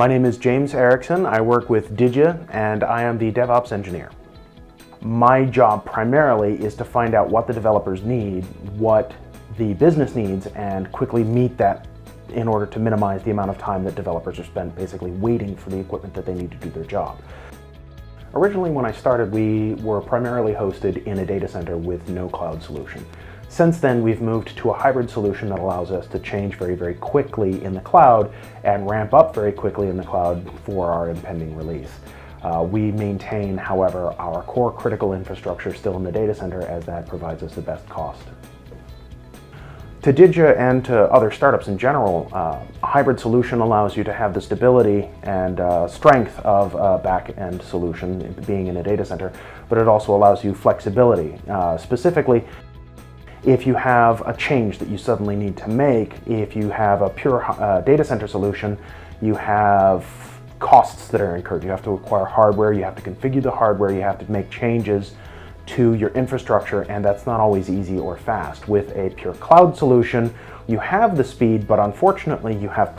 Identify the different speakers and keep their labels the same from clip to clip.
Speaker 1: My name is James Erickson. I work with Didja and I am the DevOps engineer. My job primarily is to find out what the developers need, what the business needs, and quickly meet that in order to minimize the amount of time that developers are spent basically waiting for the equipment that they need to do their job. Originally, when I started, we were primarily hosted in a data center with no cloud solution. Since then, we've moved to a hybrid solution that allows us to change very, very quickly in the cloud and ramp up very quickly in the cloud for our impending release. We maintain, however, our core critical infrastructure still in the data center, as that provides us the best cost. To Didja and to other startups in general, a hybrid solution allows you to have the stability and strength of a back-end solution, being in a data center, but it also allows you flexibility. Specifically, if you have a change that you suddenly need to make, if you have a pure data center solution, you have costs that are incurred. You have to acquire hardware, you have to configure the hardware, you have to make changes to your infrastructure, and that's not always easy or fast. With a pure cloud solution, you have the speed, but unfortunately you have,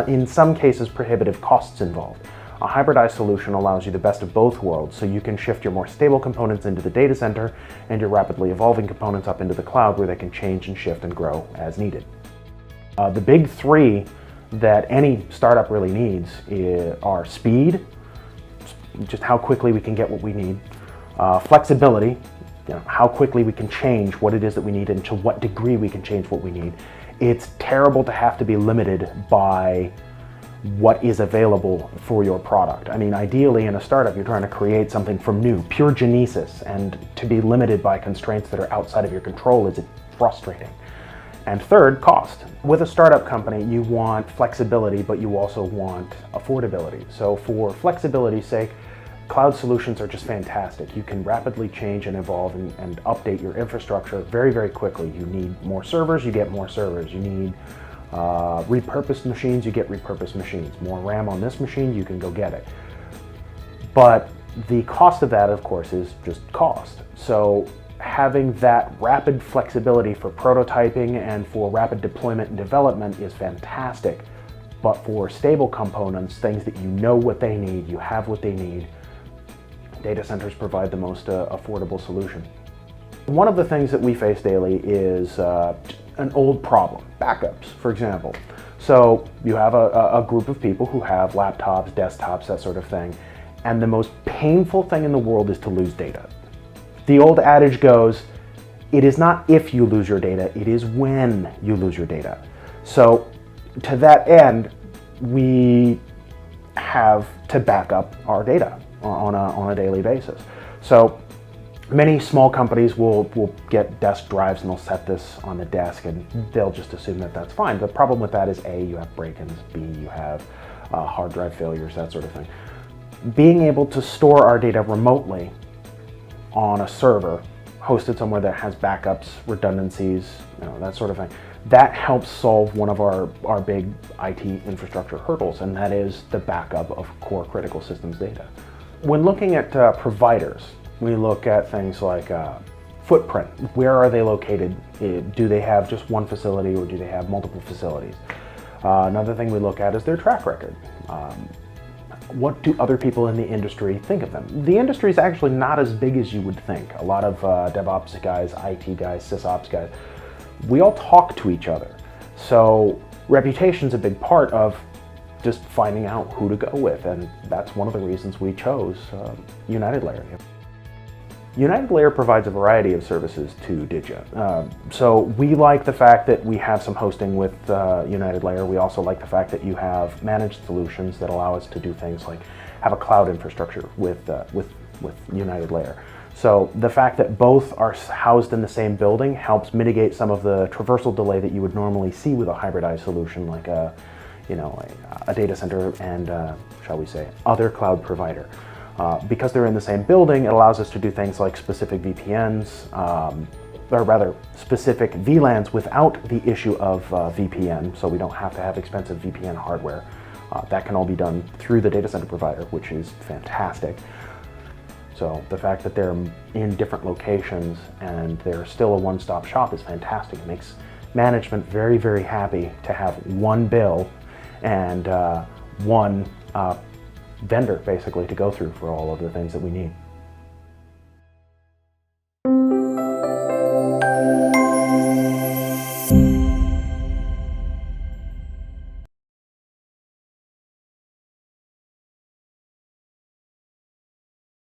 Speaker 1: in some cases, prohibitive costs involved. A hybridized solution allows you the best of both worlds, so you can shift your more stable components into the data center and your rapidly evolving components up into the cloud, where they can change and shift and grow as needed. The big three that any startup really needs are speed, just how quickly we can get what we need, flexibility, how quickly we can change what it is that we need and to what degree we can change what we need. It's terrible to have to be limited by what is available for your product. I mean, ideally in a startup, you're trying to create something from new, pure genesis, and to be limited by constraints that are outside of your control is frustrating. And third, cost. With a startup company, you want flexibility, but you also want affordability. So for flexibility's sake, cloud solutions are just fantastic. You can rapidly change and evolve and update your infrastructure very, very quickly. You need more servers, you get more servers. You need repurposed machines, you get repurposed machines. More RAM on this machine, you can go get it. But the cost of that, of course, is just cost. So having that rapid flexibility for prototyping and for rapid deployment and development is fantastic. But for stable components, things that you know what they need, you have what they need, data centers provide the most affordable solution. One of the things that we face daily is an old problem, backups, for example. So you have a group of people who have laptops, desktops, that sort of thing, and the most painful thing in the world is to lose data. The old adage goes, it is not if you lose your data, it is when you lose your data. So to that end, we have to back up our data on a daily basis. So many small companies will get desk drives and they'll set this on the desk and they'll just assume that that's fine. The problem with that is A, you have break-ins, B, you have hard drive failures, that sort of thing. Being able to store our data remotely on a server, hosted somewhere that has backups, redundancies, that sort of thing, that helps solve one of our big IT infrastructure hurdles, and that is the backup of core critical systems data. When looking at providers, we look at things like footprint. Where are they located? Do they have just one facility or do they have multiple facilities? Another thing we look at is their track record. What do other people in the industry think of them? The industry is actually not as big as you would think. A lot of DevOps guys, IT guys, SysOps guys, we all talk to each other. So reputation's a big part of just finding out who to go with, and that's one of the reasons we chose UnitedLayer. UnitedLayer provides a variety of services to Didja. So we like the fact that we have some hosting with UnitedLayer. We also like the fact that you have managed solutions that allow us to do things like have a cloud infrastructure with UnitedLayer. So the fact that both are housed in the same building helps mitigate some of the traversal delay that you would normally see with a hybridized solution like a data center and, shall we say, other cloud provider. Because they're in the same building, it allows us to do things like specific VPNs, or rather specific VLANs without the issue of VPN, so we don't have to have expensive VPN hardware. That can all be done through the data center provider, which is fantastic. So the fact that they're in different locations and they're still a one-stop shop is fantastic. It makes management very, very happy to have one bill and one vendor basically to go through for all of the things that we need.